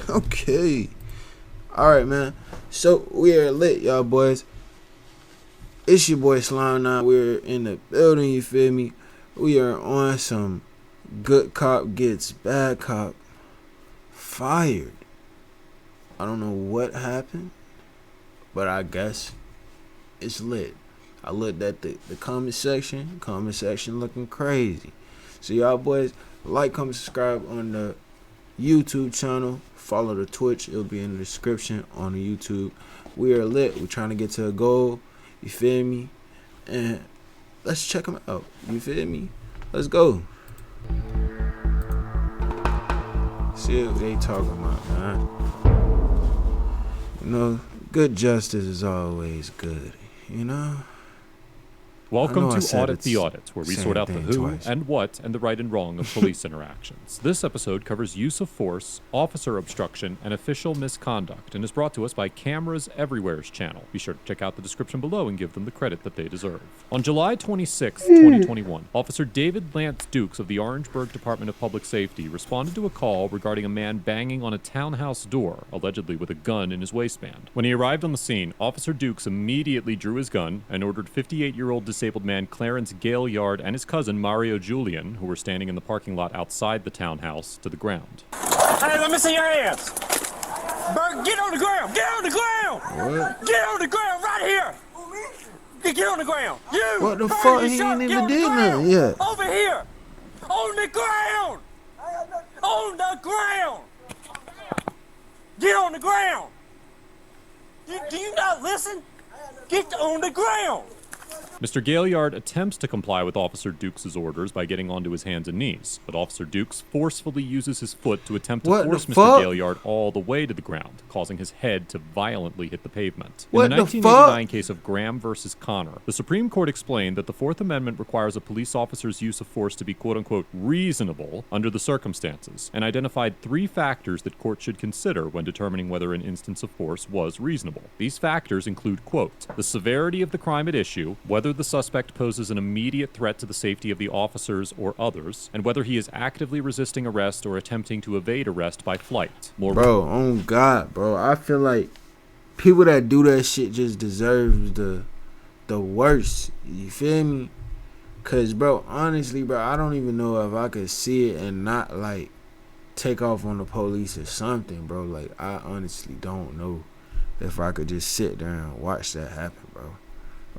Okay. Alright, man. So, we are lit, y'all boys. It's your boy Slime now. We're in the building, you feel me? We are on some good cop gets bad cop fired. I don't know what happened, but I guess it's lit. I looked at the comment section. Comment section looking crazy. So y'all boys, like, comment, subscribe on the YouTube channel. Follow the Twitch. It'll be in the description on the YouTube. We are lit. We're trying to get to a goal. You feel me? And let's check them out. You feel me? Let's go. See what they talking about, man. You know, good justice is always good. You know? Welcome to Audit the Audit, where we sort out the who and what and the right and wrong of police interactions. This episode covers use of force, officer obstruction, and official misconduct, and is brought to us by Cameras Everywhere's channel. Be sure to check out the description below and give them the credit that they deserve. On July 26, 2021, Officer David Lance Dukes of the Orangeburg Department of Public Safety responded to a call regarding a man banging on a townhouse door, allegedly with a gun in his waistband. When he arrived on the scene, Officer Dukes immediately drew his gun and ordered 58-year-old disabled man Clarence Gaillard and his cousin Mario Julian, who were standing in the parking lot outside the townhouse, to the ground. Hey, let me see your hands. Bert, get on the ground. Get on the ground. What? Get on the ground right here. Get on the ground. You. What the Bert, fuck? you He shot. ain't Get even on the did ground. nothing yet. Over here. On the ground. On the ground. Get on the ground. Do you not listen? Get on the ground. Mr. Gaillard attempts to comply with Officer Dukes' orders by getting onto his hands and knees, but Officer Dukes forcefully uses his foot to attempt to force Mr. Gaillard all the way to the ground, causing his head to violently hit the pavement. In the 1989 case of Graham versus Connor, the Supreme Court explained that the Fourth Amendment requires a police officer's use of force to be quote-unquote reasonable under the circumstances, and identified 3 factors that courts should consider when determining whether an instance of force was reasonable. These factors include, quote, the severity of the crime at issue, whether the suspect poses an immediate threat to the safety of the officers or others, and whether he is actively resisting arrest or attempting to evade arrest by flight. Bro, oh God, bro. I feel like people that do that shit just deserve the worst. You feel me? Cause, bro, honestly, bro, I don't even know if I could see it and not, like, take off on the police or something, bro. Like, I honestly don't know if I could just sit there and watch that happen, bro.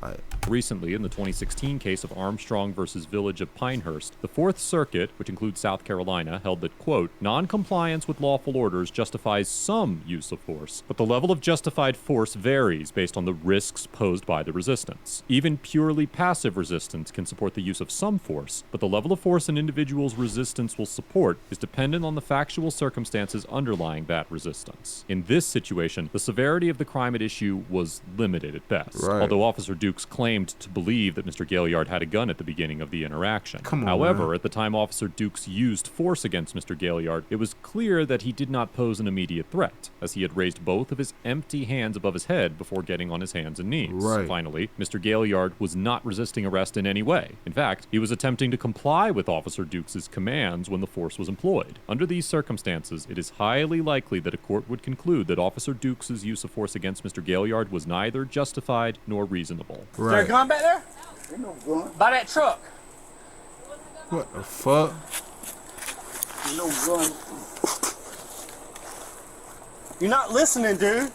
Like, recently, in the 2016 case of Armstrong versus Village of Pinchurst, the Fourth Circuit, which includes South Carolina, held that, quote, non-compliance with lawful orders justifies some use of force, but the level of justified force varies based on the risks posed by the resistance. Even purely passive resistance can support the use of some force, but the level of force an individual's resistance will support is dependent on the factual circumstances underlying that resistance. In this situation, the severity of the crime at issue was limited at best, although Officer Dukes claimed to believe that Mr. Gaillard had a gun at the beginning of the interaction. However, at the time Officer Dukes used force against Mr. Gaillard, it was clear that he did not pose an immediate threat, as he had raised both of his empty hands above his head before getting on his hands and knees. Finally, Mr. Gaillard was not resisting arrest in any way. In fact, he was attempting to comply with Officer Dukes' commands when the force was employed. Under these circumstances, it is highly likely that a court would conclude that Officer Dukes' use of force against Mr. Gaillard was neither justified nor reasonable. Is there a gun back there? There's no gun. By that truck. What the fuck? There's no gun. You're not listening, dude.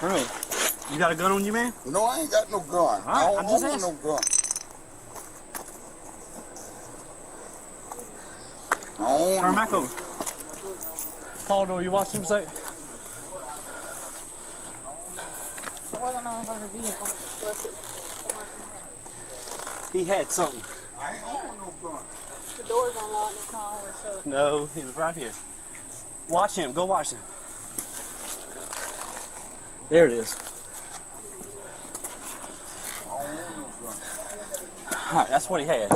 Bro, you got a gun on you, man? No, I ain't got no gun. All right, I I'm don't just own asking. no gun. I don't Turn own back over. Paul, do you watch him say? He had something. I ain't own no gun. The door's unlocked, it's not always shut. No, he was right here. Watch him. Go watch him. There it is. I don't own no gun. All right, that's what he had.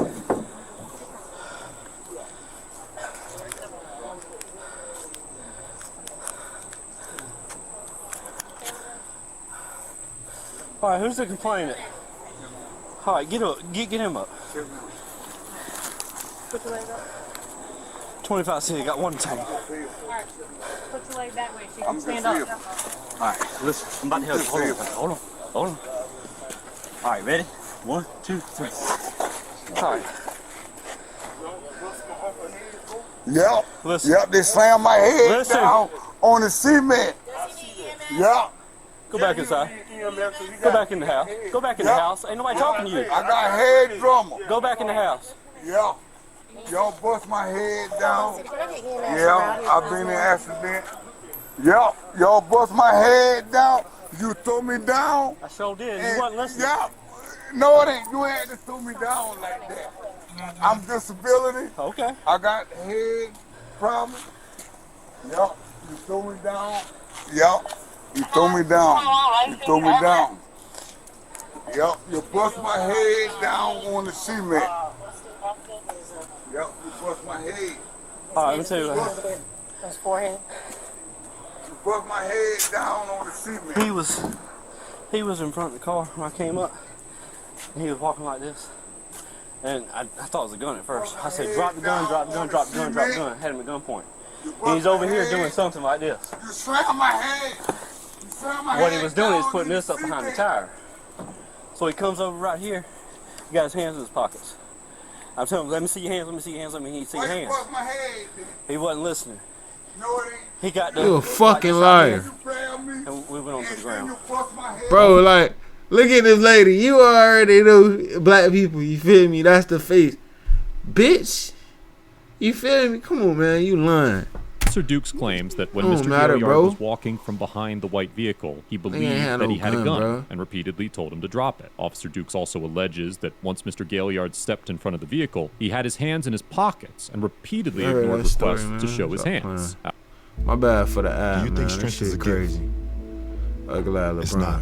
All right, who's the complainant? All right, get him up. Put your leg up. 25 cents, got one tank. Alright. Put your leg that way so you can stand up. All right, listen, I'm about to help you. Hold on. All right, ready? 1, 2, 3. All right. Yep. Listen. Yep, they slammed my head Listen. down on the cement. Yep. Go back inside. Go back in the house. Go back in the house. Ain't nobody talking to you. I got head trauma. Go back in the house. Yep. Y'all bust my head down. Yeah, I've been in an accident. Yep. Y'all bust my head down. You throw me down. I sure did. You wasn't listening. Yep. No, it ain't. You ain't to throw me down like that. I'm disability. Okay. I got head problems. Yup. You throw me down. Yup. You throw me down. You throw me down. Yup. You bust my head down on the cement. Yup. You bust my head. All right, let me tell you what. His forehead. You bust my head down on the cement. He was in front of the car when I came up. And he was walking like this. And I thought it was a gun at first. I said, drop the gun, drop the gun, drop the gun, drop the gun. Had him at gunpoint. And he's over here doing something like this. You slammed my head. You slammed my What head he was doing is down putting on this up behind the cement. tire. So he comes over right here. He got his hands in his pockets. I'm telling him, let me see your hands, let me see your hands, let me see your Why you hands. bust my head then? He wasn't listening. No, it ain't. He got You a the fucking liar. You grabbed me. and we went on to the And ground. you bust my head. Bro, like, look at this lady. You already know black people, you feel me? That's the face. Bitch. You feel me? Come on, man. You lying. Officer Dukes claims that when Don't Mr. matter, Gaillard bro. was walking from behind the white vehicle, he believed had that no he had a gun, gun bro. and repeatedly told him to drop it. Officer Dukes also alleges that once Mr. Gaillard stepped in front of the vehicle, he had his hands in his pockets and repeatedly I heard ignored that story, requests to man. show his Stop hands. My bad for the ad, Do you man. think That strength shit is a gift? crazy. Ugly ass It's LeBron. not.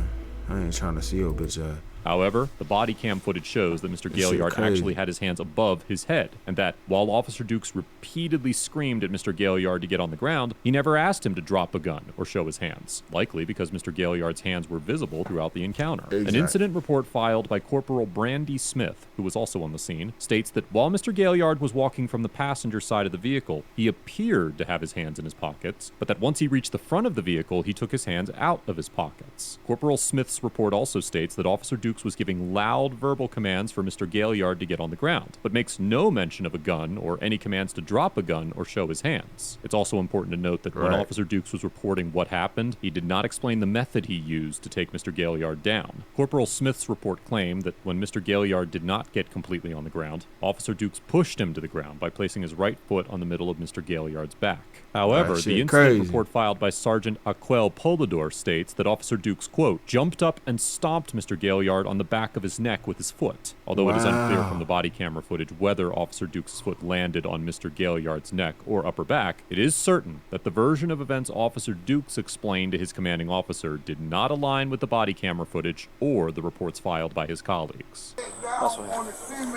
I ain't trying to see your bitch ass. However, the body cam footage shows that Mr. shit Gaillard crazy. actually had his hands above his head, and that while Officer Dukes repeatedly screamed at Mr. Gaillard to get on the ground, he never asked him to drop a gun or show his hands, likely because Mr. Gaillard's hands were visible throughout the encounter. Exactly. An incident report filed by Corporal Brandy Smith, who was also on the scene, states that while Mr. Gaillard was walking from the passenger side of the vehicle, he appeared to have his hands in his pockets, but that once he reached the front of the vehicle, he took his hands out of his pockets. Corporal Smith's report also states that Officer Dukes was giving loud verbal commands for Mr. Gaillard to get on the ground, but makes no mention of a gun or any commands to drop a gun or show his hands. It's also important to note that when Right. Officer Dukes was reporting what happened, he did not explain the method he used to take Mr. Gaillard down. Corporal Smith's report claimed that when Mr. Gaillard did not get completely on the ground, Officer Dukes pushed him to the ground by placing his right foot on the middle of Mr. Gaillard's back. However, That the shit incident crazy. report filed by Sergeant Aquel Polador states that Officer Dukes, quote, jumped up and stomped Mr. Gaillard on the back of his neck with his foot. Although it is unclear Wow. from the body camera footage whether Officer Dukes' foot landed on Mr. Gaillard's neck or upper back, it is certain that the version of events Officer Dukes explained to his commanding officer did not align with the body camera footage or the reports filed by his colleagues. Down on the cement.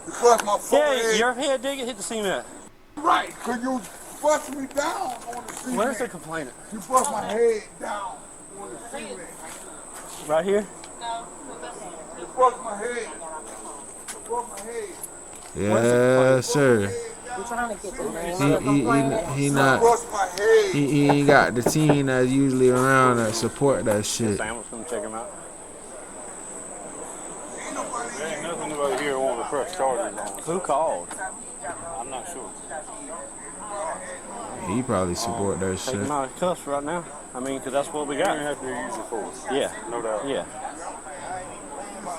You bust my forehead. Yeah, your head did hit the cement. Right, cause you bust me down on the cement. Where's the complainant? You bust my head down on the cement. Right here? You bust my head. You bust my head. Yes, sir. I'm trying to get the name. He You not. bust my head. He ain't got the team that's usually around that support that shit. Sam was gonna check him out. Ain't nobody There ain't nothing about here want to press charges on. Who called? I'm not sure. He probably support that Take shit. him out of cuffs right now. I mean, because that's what we You're got. gonna have to use your force. Yeah. No doubt. Yeah.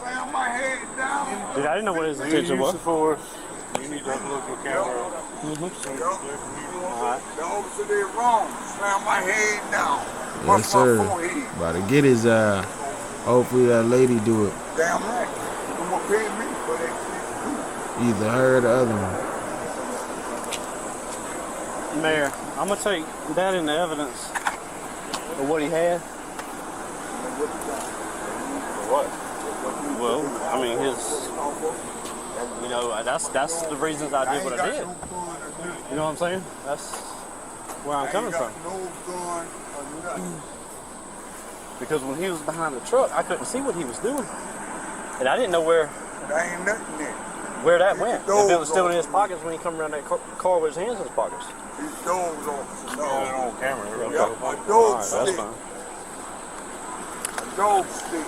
slam my head down. Dude, I didn't know what his You intention use was. the force. You need to look at the camera. The officer did wrong. Slam my head down. Yes, Bust my sir. forehead. About to get his hopefully that lady do it. Damn right. You gonna pay me for that shit too. Either her or the other one. Mayor, I'm going to take that into evidence of what he had. What? Well, I mean, you know, that's the reasons I did what I did. You know what I'm saying? That's where I'm coming from. No gun or nothing. Because when he was behind the truck, I couldn't see what he was doing. And I didn't know where There ain't nothing there. that went. If it was still in his pockets when he come around that car with his hands in his pockets. His dogs officer. Got it on camera. Yeah, a All dog right, that's stick. fine. A dog stick.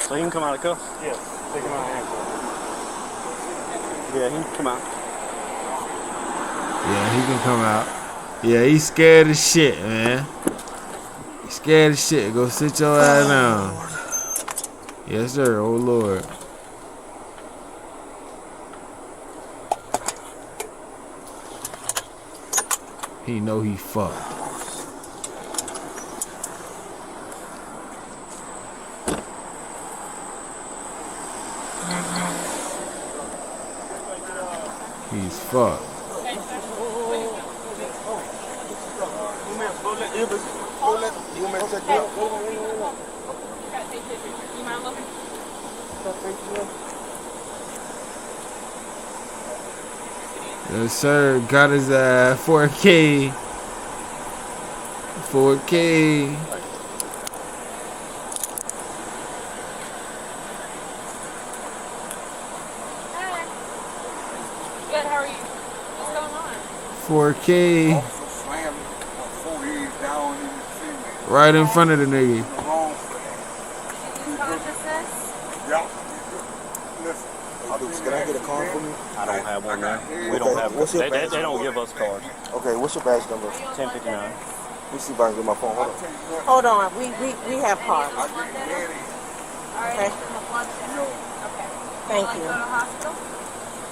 So he can come out of cuffs? Yes. Take him out of handcuffs. Yeah, he can come out. Yeah, he can come out. Yeah, he's scared as shit, man. He's scared as shit. Go sit your ass down. Yes, sir. Oh, Lord. He know he fucked. He's fucked. Yes, sir. Got his 4K. 4K. Good, how are you? What's going on? 4K. Also slammed before he's down in the cement. Right in front of the nigga. The wrong thing. You consciousness? Yeah. Listen. Can I get a card from you? I don't have one there. We Okay, don't have what's your they badge don't number? give us cards. Okay, what's your badge number? 1059. Let me see if I can get my phone. Hold on. Hold on, we have cards. I get ready. Okay. Thank Go to you. hospital?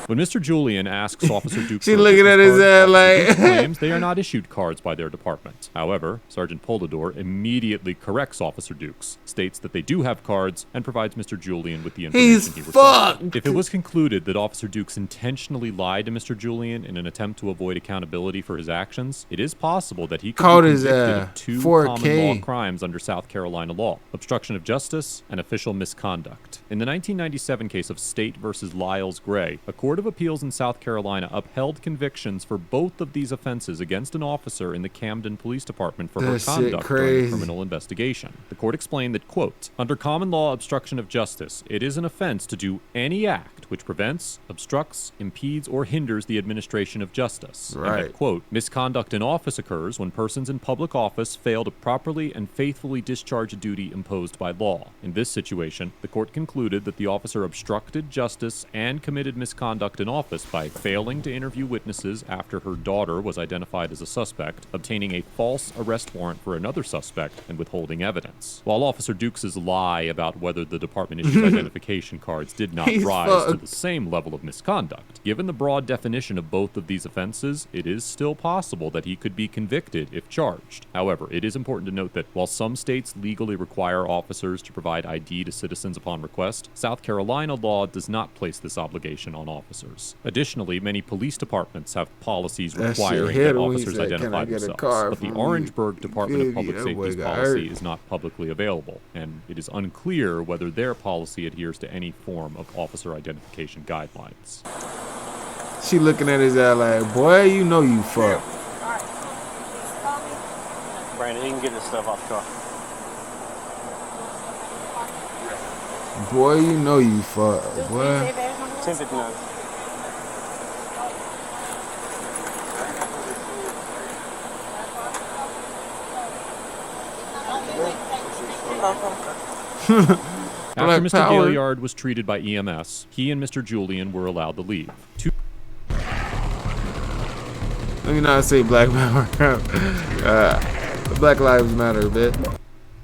When Mr. Julian asks Officer Dukes, She for a looking at business his card, ass Officer like- Dukes claims they are not issued cards by their department. However, Sergeant Polidor immediately corrects Officer Dukes, states that they do have cards, and provides Mr. Julian with the information He's he requested. fucked. If it was concluded that Officer Dukes intentionally lied to Mr. Julian in an attempt to avoid accountability for his actions, it is possible that he could Called be his, convicted of two 4K. common law crimes under South Carolina law: obstruction of justice and official misconduct. In the 1997 case of State versus Lyles-Gray, a court of appeals in South Carolina upheld convictions for both of these offenses against an officer in the Camden Police Department for her That shit conduct during a crazy. criminal investigation. The court explained that, quote, under common law obstruction of justice, it is an offense to do any act which prevents, obstructs, impedes, or hinders the administration of justice. And that, Right. quote, misconduct in office occurs when persons in public office fail to properly and faithfully discharge a duty imposed by law. In this situation, the court concluded that the officer obstructed justice and committed misconduct in office by failing to interview witnesses after her daughter was identified as a suspect, obtaining a false arrest warrant for another suspect, and withholding evidence. While Officer Dukes' lie about whether the department issues identification cards did not He's rise to fucked. the same level of misconduct, given the broad definition of both of these offenses, it is still possible that he could be convicted if charged. However, it is important to note that while some states legally require officers to provide ID to citizens upon request, South Carolina law does not place this obligation on officers. Additionally, many police departments have policies That shit requiring hit that him when he officers said, "Can I identify get a themselves. card But the from you?" Orangeburg Department of Good, Public that boy Safety's got policy hurt. is not publicly available, and it is unclear whether their policy adheres to any form of officer identification guidelines. She looking at his ass like, boy, you know you fucked. Brandon, he can get his stuff off the car. Boy, you know you fucked. Boy. 1059. After Black Mr. power. Gaillard was treated by EMS, he and Mr. Julian were allowed to leave. Let me not say black power. Black lives matter, bit.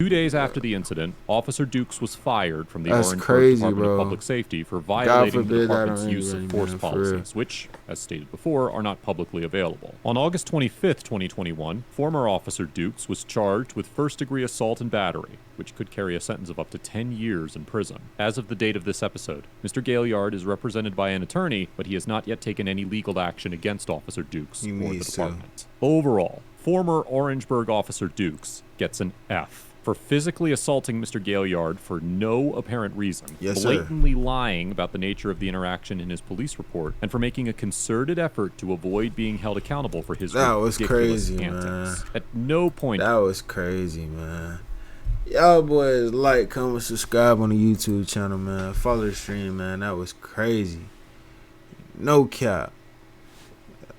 2 days after the incident, Officer Dukes was fired from the That's Orangeburg crazy, Department bro. of Public Safety for violating the forbid that department's on use of anybody, force man, for real. policies, which, as stated before, are not publicly available. On August 25th, 2021, former Officer Dukes was charged with first-degree assault and battery, which could carry a sentence of up to 10 years in prison. As of the date of this episode, Mr. Gaillard is represented by an attorney, but he has not yet taken any legal action against Officer Dukes He or the needs to. department. Overall, former Orangeburg Officer Dukes gets an F for physically assaulting Mr. Gaillard for no apparent reason, Yes, sir. blatantly lying about the nature of the interaction in his police report, and for making a concerted effort to avoid being held accountable for his That was ridiculous crazy, antics. man. At no point That was crazy, man. Y'all boys like, comment, subscribe on the YouTube channel, man. Follow the stream, man. That was crazy. No cap.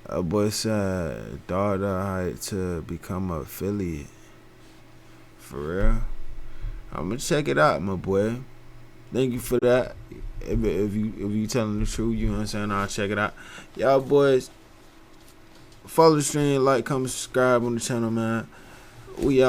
A boy said daughter height to become an affiliate. For real. I'ma check it out, my boy. Thank you for that. If you telling the truth, you know what I'm saying, I'll check it out. Y'all boys, follow the stream, like, comment, subscribe on the channel, man. We out.